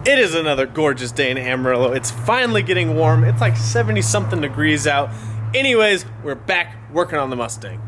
It is another gorgeous day in Amarillo. It's finally getting warm. It's like 70 something degrees out. Anyways, we're back working on the Mustang.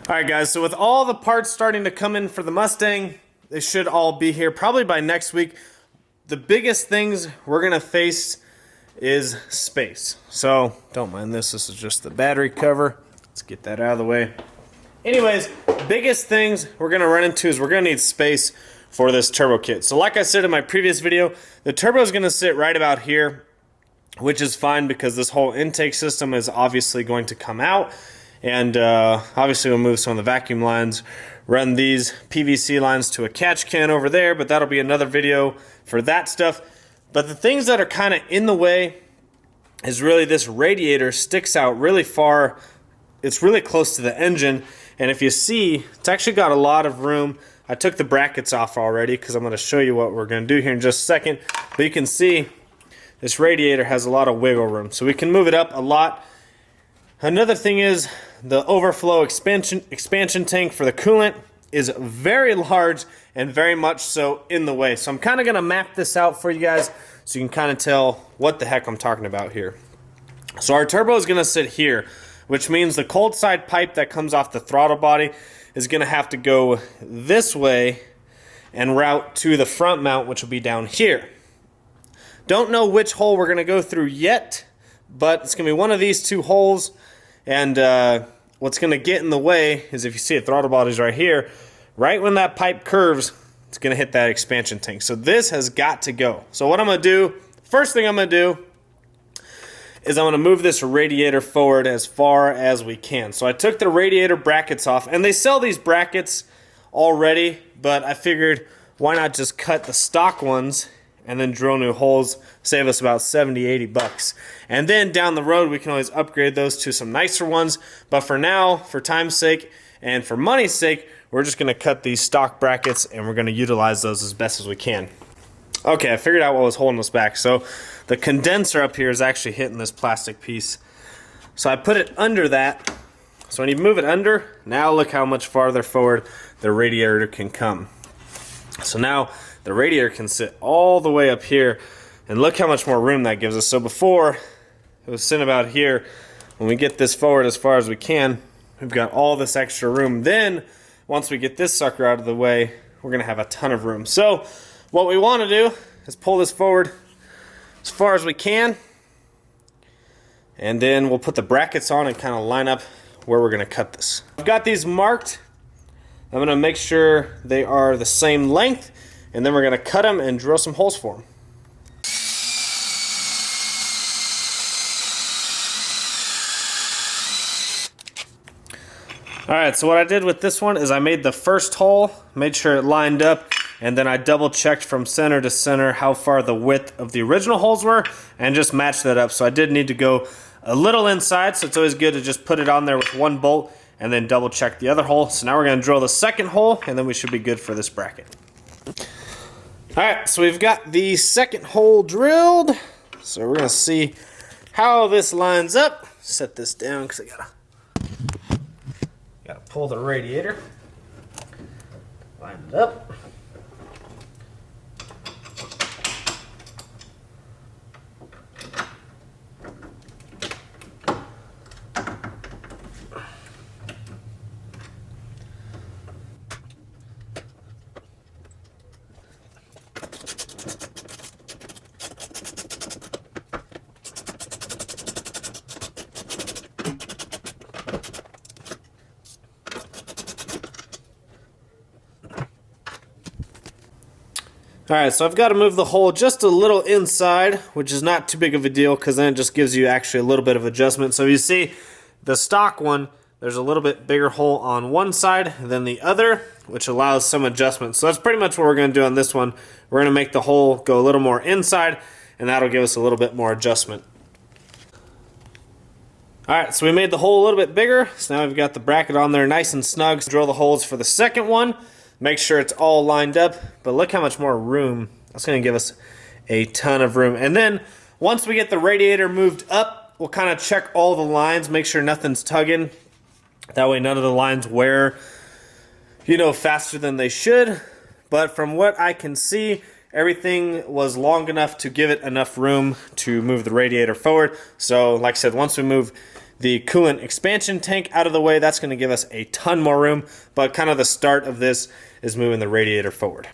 Alright guys, so with all the parts starting to come in for the Mustang, they should all be here probably by next week. The biggest things we're going to face is space. So, don't mind this. This is just the battery cover. Let's get that out of the way. Anyways, biggest things we're going to run into is we're going to need space for this turbo kit. So like I said in my previous video, the turbo is going to sit right about here, which is fine because this whole intake system is obviously going to come out. And obviously we'll move some of the vacuum lines, run these PVC lines to a catch can over there, but that'll be another video for that stuff. But the things that are kind of in the way is really this radiator sticks out really far. It's really close to the engine, and if you see, it's actually got a lot of room. I took the brackets off already because I'm going to show you what we're going to do here in just a second. But you can see this radiator has a lot of wiggle room, so we can move it up a lot. Another thing is the overflow expansion tank for the coolant is very large and very much so in the way. So I'm kind of going to map this out for you guys so you can kind of tell what the heck I'm talking about here. So our turbo is going to sit here, which means the cold side pipe that comes off the throttle body is going to have to go this way and route to the front mount, which will be down here. Don't know which hole we're going to go through yet, but it's going to be one of these two holes. And what's going to get in the way is, if you see it, throttle body's right here. Right when that pipe curves, it's going to hit that expansion tank. So this has got to go. So what I'm going to do, first thing I'm going to do is I'm going to move this radiator forward as far as we can. So I took the radiator brackets off, and they sell these brackets already, but I figured why not just cut the stock ones and then drill new holes, save us about 70, 80 bucks. And then down the road, we can always upgrade those to some nicer ones. But for now, for time's sake and for money's sake, we're just gonna cut these stock brackets and we're gonna utilize those as best as we can. Okay, I figured out what was holding us back. So the condenser up here is actually hitting this plastic piece. So I put it under that. So when you move it under, now look how much farther forward the radiator can come. So now the radiator can sit all the way up here, and look how much more room that gives us. So before, it was sitting about here. When we get this forward as far as we can, we've got all this extra room. Then, once we get this sucker out of the way, we're going to have a ton of room. So, what we want to do is pull this forward as far as we can, and then we'll put the brackets on and kind of line up where we're going to cut this. I've got these marked. I'm going to make sure they are the same length, and then we're going to cut them and drill some holes for them. Alright, so what I did with this one is I made the first hole, made sure it lined up, and then I double checked from center to center how far the width of the original holes were, and just matched that up. So I did need to go a little inside, so it's always good to just put it on there with one bolt and then double check the other hole. So now we're going to drill the second hole, and then we should be good for this bracket. Alright, so we've got the second hole drilled. So we're going to see how this lines up. Set this down because I gotta pull the radiator. Line it up. Alright, so I've got to move the hole just a little inside, which is not too big of a deal because then it just gives you actually a little bit of adjustment. So you see the stock one, there's a little bit bigger hole on one side than the other, which allows some adjustment. So that's pretty much what we're going to do on this one. We're going to make the hole go a little more inside, and that'll give us a little bit more adjustment. Alright, so we made the hole a little bit bigger, so now we've got the bracket on there nice and snug. Drill the holes for the second one. make sure it's all lined up. But look how much more room. That's going to give us a ton of room. And then once we get the radiator moved up, we'll kind of check all the lines, make sure nothing's tugging. That way none of the lines wear, you know, faster than they should. But from what I can see, everything was long enough to give it enough room to move the radiator forward. So like I said, once we move the coolant expansion tank out of the way, that's going to give us a ton more room. But kind of the start of this is moving the radiator forward.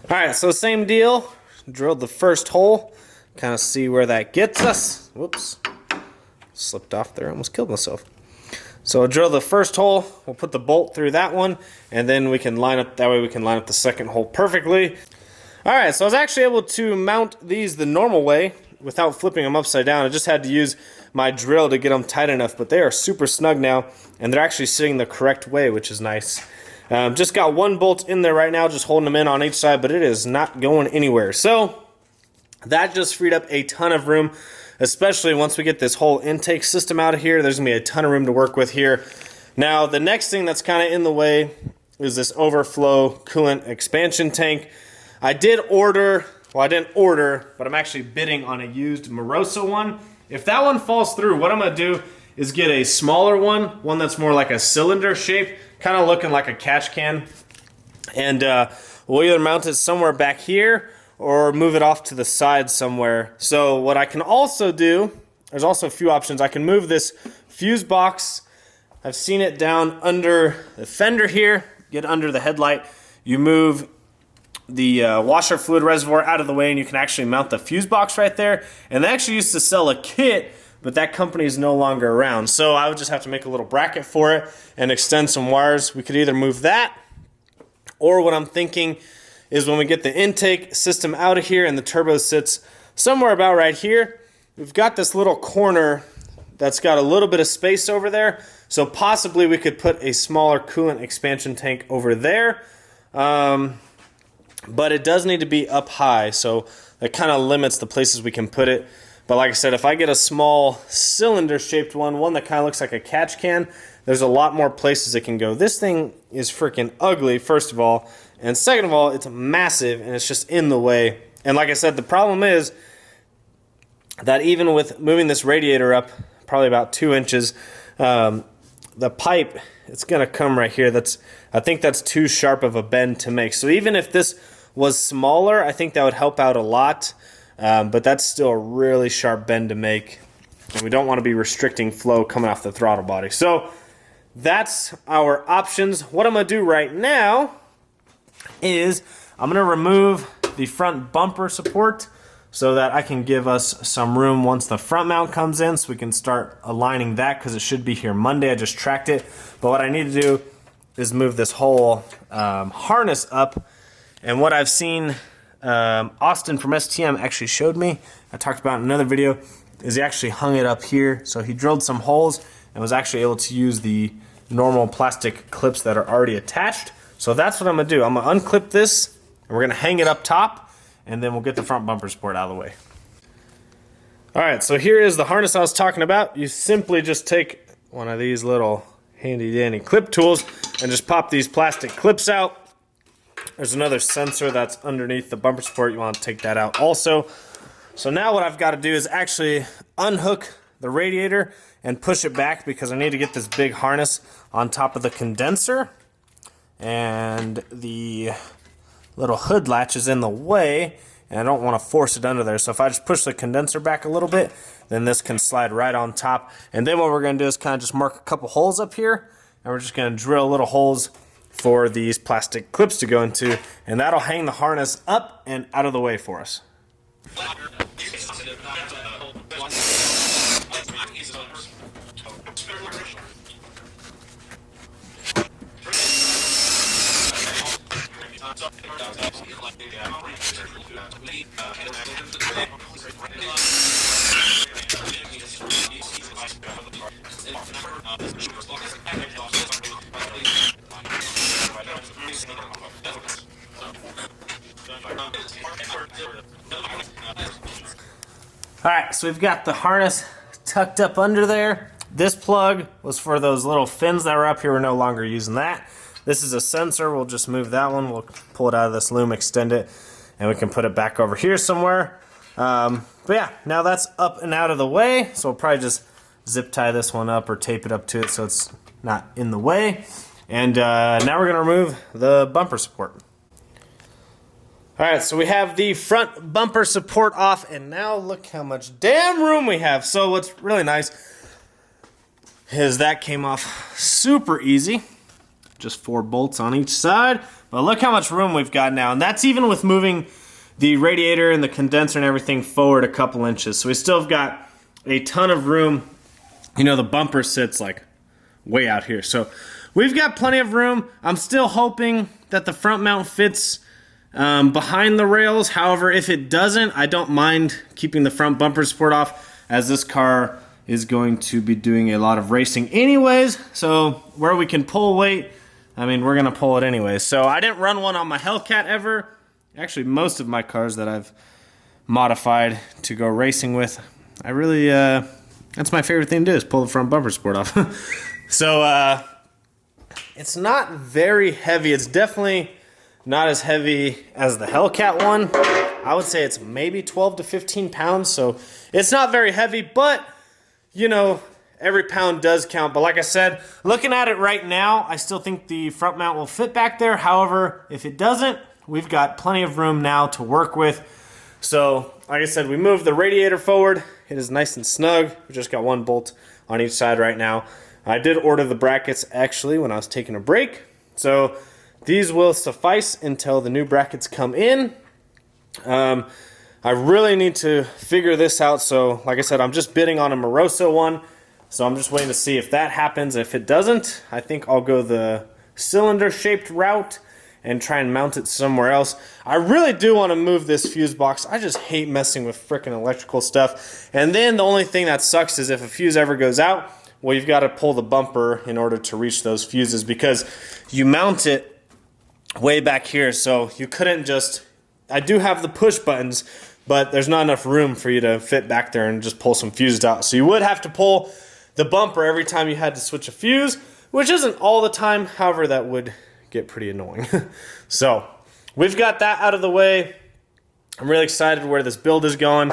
All right, so same deal. Drilled the first hole. Kind of see where that gets us. Whoops. Slipped off there. Almost killed myself. So I'll drill the first hole. We'll put the bolt through that one. And then we can line up, that way we can line up the second hole perfectly. All right, so I was actually able to mount these the normal way without flipping them upside down. I just had to use my drill to get them tight enough, but they are super snug now, and they're actually sitting the correct way, which is nice. Just got one bolt in there right now, just holding them in on each side, but it is not going anywhere. So that just freed up a ton of room, especially once we get this whole intake system out of here. There's gonna be a ton of room to work with here. Now, the next thing that's kind of in the way is this overflow coolant expansion tank. I did order, well, I didn't order, but I'm actually bidding on a used Moroso one. If that one falls through, what I'm gonna do is get a smaller one that's more like a cylinder shape, kind of looking like a catch can. And we'll either mount it somewhere back here or move it off to the side somewhere. So what I can also do, there's also a few options. I can move this fuse box. I've seen it down under the fender here, get under the headlight. You move the washer fluid reservoir out of the way and you can actually mount the fuse box right there. And they actually used to sell a kit, but that company is no longer around. So I would just have to make a little bracket for it and extend some wires. We could either move that, or what I'm thinking is when we get the intake system out of here and the turbo sits somewhere about right here, we've got this little corner that's got a little bit of space over there. So possibly we could put a smaller coolant expansion tank over there. But it does need to be up high, so that kind of limits the places we can put it. But like I said, if I get a small cylinder-shaped one that kind of looks like a catch can, there's a lot more places it can go. This thing is freaking ugly, first of all. And second of all, it's massive, and it's just in the way. And like I said, the problem is that even with moving this radiator up probably about 2 inches, the pipe, it's going to come right here. I think that's too sharp of a bend to make. So even if this was smaller, I think that would help out a lot. But that's still a really sharp bend to make. And we don't want to be restricting flow coming off the throttle body. So that's our options. What I'm going to do right now is I'm going to remove the front bumper support so that I can give us some room once the front mount comes in, so we can start aligning that, because it should be here Monday. I just tracked it. But what I need to do is move this whole harness up. And what I've seen Austin from STM actually showed me, I talked about in another video, is he actually hung it up here. So he drilled some holes and was actually able to use the normal plastic clips that are already attached. So that's what I'm going to do. I'm going to unclip this, and we're going to hang it up top, and then we'll get the front bumper support out of the way. All right, so here is the harness I was talking about. You simply just take one of these little handy-dandy clip tools and just pop these plastic clips out. There's another sensor that's underneath the bumper support. You want to take that out also. So now what I've got to do is actually unhook the radiator and push it back, because I need to get this big harness on top of the condenser. And the little hood latch is in the way, and I don't want to force it under there. So if I just push the condenser back a little bit, then this can slide right on top. And then what we're going to do is kind of just mark a couple holes up here, and we're just going to drill little holes for these plastic clips to go into, and that'll hang the harness up and out of the way for us. Alright, so we've got the harness tucked up under there. This plug was for those little fins that were up here. We're no longer using that. This is a sensor. We'll just move that one. We'll pull it out of this loom, extend it, and we can put it back over here somewhere. But yeah, now that's up and out of the way. So we'll probably just zip tie this one up or tape it up to it so it's not in the way. And now we're going to remove the bumper support. Alright, so we have the front bumper support off, and now look how much damn room we have. So what's really nice is that came off super easy. Just 4 bolts on each side. But look how much room we've got now. And that's even with moving the radiator and the condenser and everything forward a couple inches. So we still have got a ton of room. You know, the bumper sits like way out here. So we've got plenty of room. I'm still hoping that the front mount fits behind the rails. However, if it doesn't, I don't mind keeping the front bumper support off, as this car is going to be doing a lot of racing anyways. So where we can pull weight, I mean, we're going to pull it anyways. So I didn't run one on my Hellcat ever. Actually, most of my cars that I've modified to go racing with, I really, that's my favorite thing to do, is pull the front bumper support off. So it's not very heavy. It's definitely not as heavy as the Hellcat one. I would say it's maybe 12 to 15 pounds, so it's not very heavy, but, you know, every pound does count. But like I said, looking at it right now, I still think the front mount will fit back there. However, if it doesn't, we've got plenty of room now to work with. So, like I said, we moved the radiator forward. It is nice and snug. We just got 1 bolt on each side right now. I did order the brackets, actually, when I was taking a break. So these will suffice until the new brackets come in. I really need to figure this out. So, like I said, I'm just bidding on a Moroso one. So I'm just waiting to see if that happens. If it doesn't, I think I'll go the cylinder-shaped route and try and mount it somewhere else. I really do want to move this fuse box. I just hate messing with frickin' electrical stuff. And then the only thing that sucks is if a fuse ever goes out, well, you've got to pull the bumper in order to reach those fuses, because you mount it way back here, so you couldn't just, I do have the push buttons, but there's not enough room for you to fit back there and just pull some fuses out. So you would have to pull the bumper every time you had to switch a fuse, which isn't all the time. However, that would get pretty annoying. So we've got that out of the way. I'm really excited where this build is going.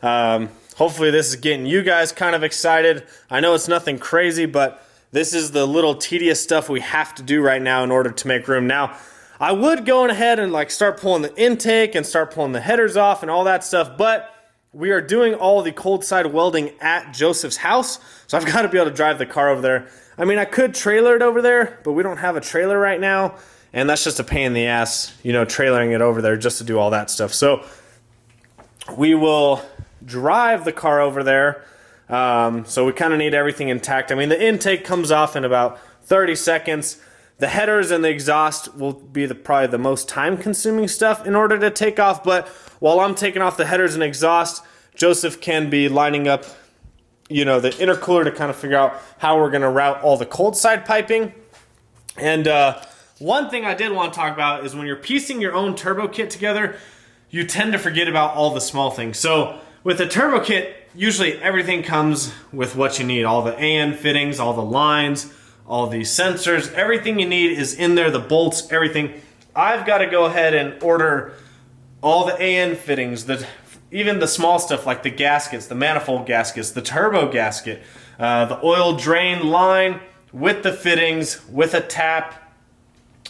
Hopefully this is getting you guys kind of excited. I know it's nothing crazy, but this is the little tedious stuff we have to do right now in order to make room. Now, I would go ahead and like start pulling the intake and start pulling the headers off and all that stuff, but we are doing all the cold side welding at Joseph's house, so I've got to be able to drive the car over there. I mean, I could trailer it over there, but we don't have a trailer right now, and that's just a pain in the ass, you know, trailering it over there just to do all that stuff. So we will drive the car over there, so we kind of need everything intact. I mean, the intake comes off in about 30 seconds. The headers and the exhaust will be probably the most time-consuming stuff in order to take off, but while I'm taking off the headers and exhaust, Joseph can be lining up, you know, the intercooler to kind of figure out how we're going to route all the cold side piping. And one thing I did want to talk about is when you're piecing your own turbo kit together, you tend to forget about all the small things. So with a turbo kit, usually everything comes with what you need. All the AN fittings, all the lines, all these sensors, everything you need is in there, the bolts, everything. I've got to go ahead and order all the AN fittings, even the small stuff like the gaskets, the manifold gaskets, the turbo gasket, the oil drain line with the fittings, with a tap.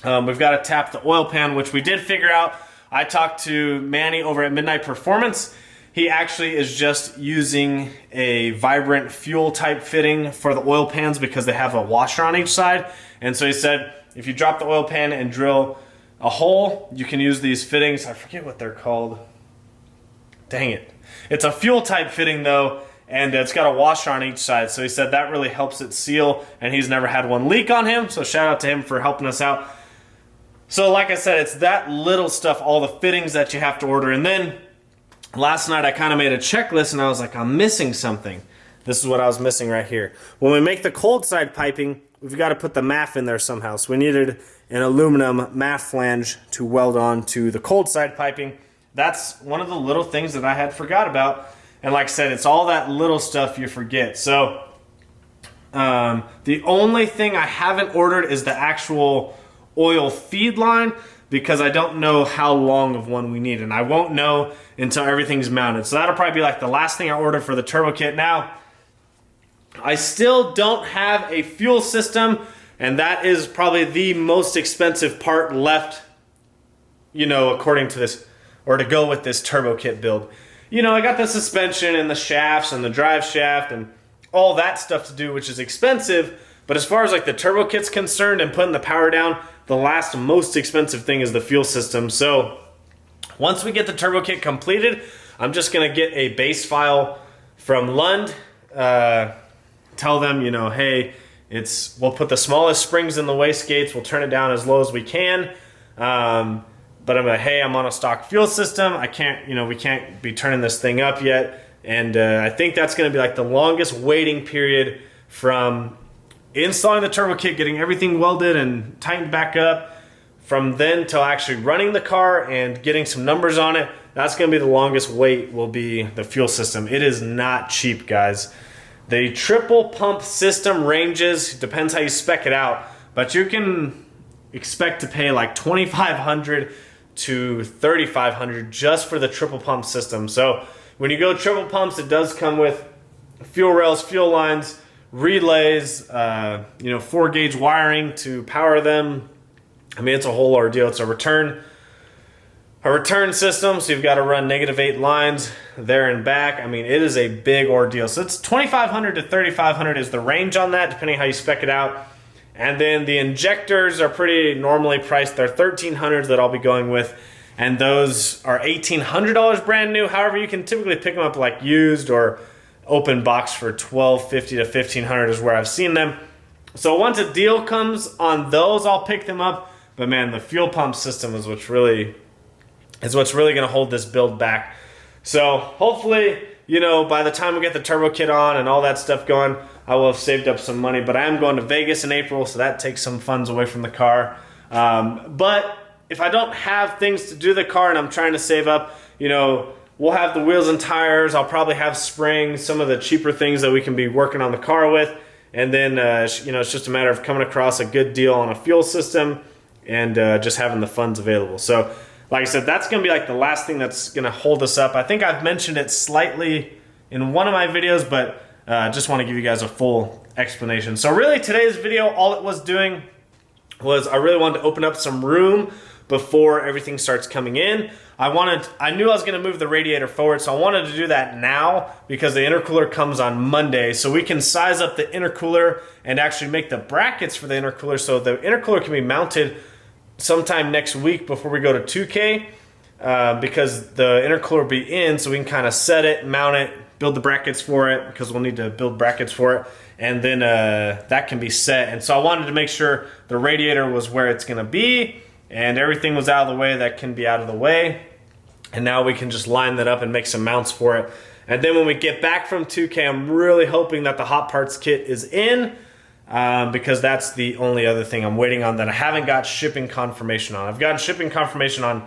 We've got to tap the oil pan, which we did figure out. I talked to Manny over at Midnight Performance. He actually is just using a vibrant fuel type fitting for the oil pans because they have a washer on each side. And so he said, if you drop the oil pan and drill a hole, you can use these fittings. I forget what they're called. Dang it. It's a fuel type fitting though, and it's got a washer on each side. So he said that really helps it seal, and he's never had one leak on him. So shout out to him for helping us out. So like I said, it's that little stuff, all the fittings that you have to order. And then last night I kind of made a checklist and I was like, I'm missing something. This is what I was missing right here. When we make the cold side piping, we've got to put the MAF in there somehow. So we needed an aluminum MAF flange to weld on to the cold side piping. That's one of the little things that I had forgot about. And like I said, it's all that little stuff you forget. So the only thing I haven't ordered is the actual oil feed line because I don't know how long of one we need, and I won't know until everything's mounted. So that'll probably be like the last thing I ordered for the turbo kit. Now, I still don't have a fuel system, and that is probably the most expensive part left, you know, according to this, or to go with this turbo kit build. You know, I got the suspension and the shafts and the drive shaft and all that stuff to do, which is expensive. But as far as like the turbo kit's concerned and putting the power down, the last most expensive thing is the fuel system. So once we get the turbo kit completed, I'm just gonna get a base file from Lund, tell them, you know, hey, we'll put the smallest springs in the wastegates, we'll turn it down as low as we can. But I'm like, hey, I'm on a stock fuel system. I can't, you know, we can't be turning this thing up yet. And I think that's gonna be like the longest waiting period from installing the turbo kit, getting everything welded and tightened back up, from then till actually running the car and getting some numbers on it. That's gonna be the longest wait, will be the fuel system. It is not cheap, guys. The triple pump system ranges, depends how you spec it out, but you can expect to pay like $2,500 to $3,500 just for the triple pump system. So when you go triple pumps, it does come with fuel rails, fuel lines, relays, you know, 4-gauge wiring to power them. I mean, it's a whole ordeal. It's a return system, so you've got to run -8 lines there and back. I mean, it is a big ordeal. So it's $2,500 to $3,500 is the range on that, depending how you spec it out. And then the injectors are pretty normally priced. They're $1,300s that I'll be going with, and those are $1,800 brand new. However, you can typically pick them up like used or open box for $1,250 to $1,500 is where I've seen them. So once a deal comes on those, I'll pick them up. But man, the fuel pump system is what's really going to hold this build back. So hopefully, you know, by the time we get the turbo kit on and all that stuff going, I will have saved up some money. But I am going to Vegas in April, so that takes some funds away from the car. But if I don't have things to do the car and I'm trying to save up, you know, we'll have the wheels and tires. I'll probably have springs, some of the cheaper things that we can be working on the car with. And then, you know, it's just a matter of coming across a good deal on a fuel system and just having the funds available. So, like I said, that's going to be like the last thing that's going to hold us up. I think I've mentioned it slightly in one of my videos, but just want to give you guys a full explanation. So really today's video, all it was doing was I really wanted to open up some room before everything starts coming in. I knew I was going to move the radiator forward, so I wanted to do that now because the intercooler comes on Monday, so we can size up the intercooler and actually make the brackets for the intercooler so the intercooler can be mounted sometime next week before we go to 2K, because the intercooler will be in, so we can kind of set it, mount it, build the brackets for it, because we'll need to build brackets for it, and then that can be set. And so I wanted to make sure the radiator was where it's going to be and everything was out of the way that can be out of the way. And now we can just line that up and make some mounts for it. And then when we get back from 2K, I'm really hoping that the hot parts kit is in, because that's the only other thing I'm waiting on that I haven't got shipping confirmation on. I've gotten shipping confirmation on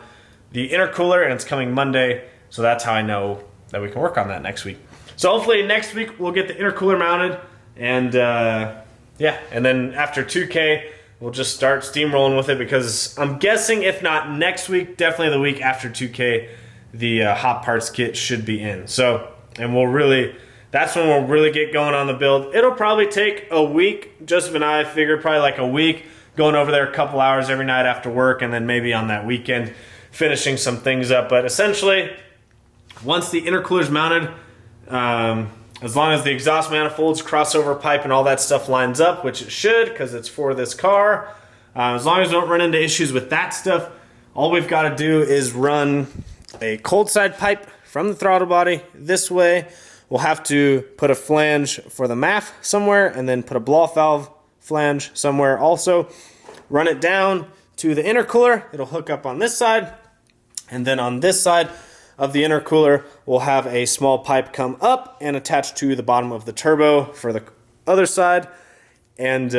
the intercooler, and it's coming Monday, so that's how I know that we can work on that next week. So hopefully next week we'll get the intercooler mounted, and yeah, and then after 2K, we'll just start steamrolling with it, because I'm guessing if not next week, definitely the week after 2K, the hot parts kit should be in. So, and that's when we'll really get going on the build. It'll probably take a week. Joseph and I figure probably like a week, going over there a couple hours every night after work, and then maybe on that weekend finishing some things up. But essentially, once the intercooler's mounted, as long as the exhaust manifolds, crossover pipe, and all that stuff lines up, which it should because it's for this car, as long as we don't run into issues with that stuff, all we've got to do is run a cold side pipe from the throttle body this way. We'll have to put a flange for the MAF somewhere, and then put a blow-off valve flange somewhere also. Run it down to the intercooler. It'll hook up on this side, and then on this side of the intercooler, we'll have a small pipe come up and attach to the bottom of the turbo for the other side. And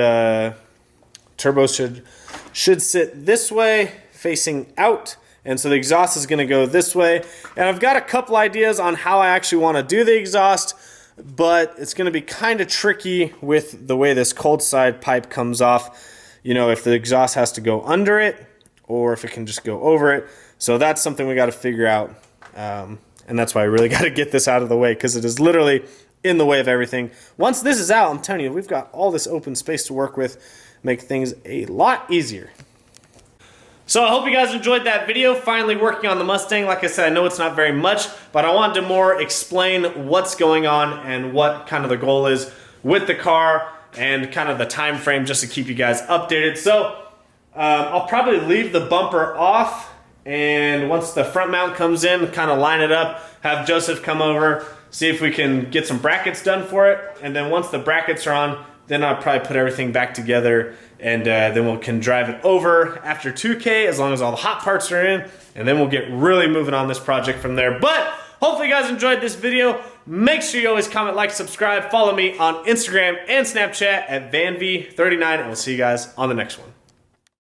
turbo should sit this way, facing out. And so the exhaust is going to go this way. And I've got a couple ideas on how I actually want to do the exhaust, but it's going to be kind of tricky with the way this cold side pipe comes off. you know, if the exhaust has to go under it or if it can just go over it. So that's something we got to figure out. And that's why I really got to get this out of the way, because it is literally in the way of everything. Once this is out, I'm telling you, we've got all this open space to work with, make things a lot easier. So I hope you guys enjoyed that video, finally working on the Mustang. Like I said, I know it's not very much, but I wanted to more explain what's going on and what kind of the goal is with the car and kind of the time frame, just to keep you guys updated. So I'll probably leave the bumper off, and once the front mount comes in, kind of line it up, have Joseph come over, see if we can get some brackets done for it, and then once the brackets are on, then I'll probably put everything back together, and then we can drive it over after 2K, as long as all the hot parts are in, and then we'll get really moving on this project from there. But hopefully you guys enjoyed this video. Make sure you always comment, like, subscribe, follow me on Instagram and Snapchat at VanV39, and we'll see you guys on the next one.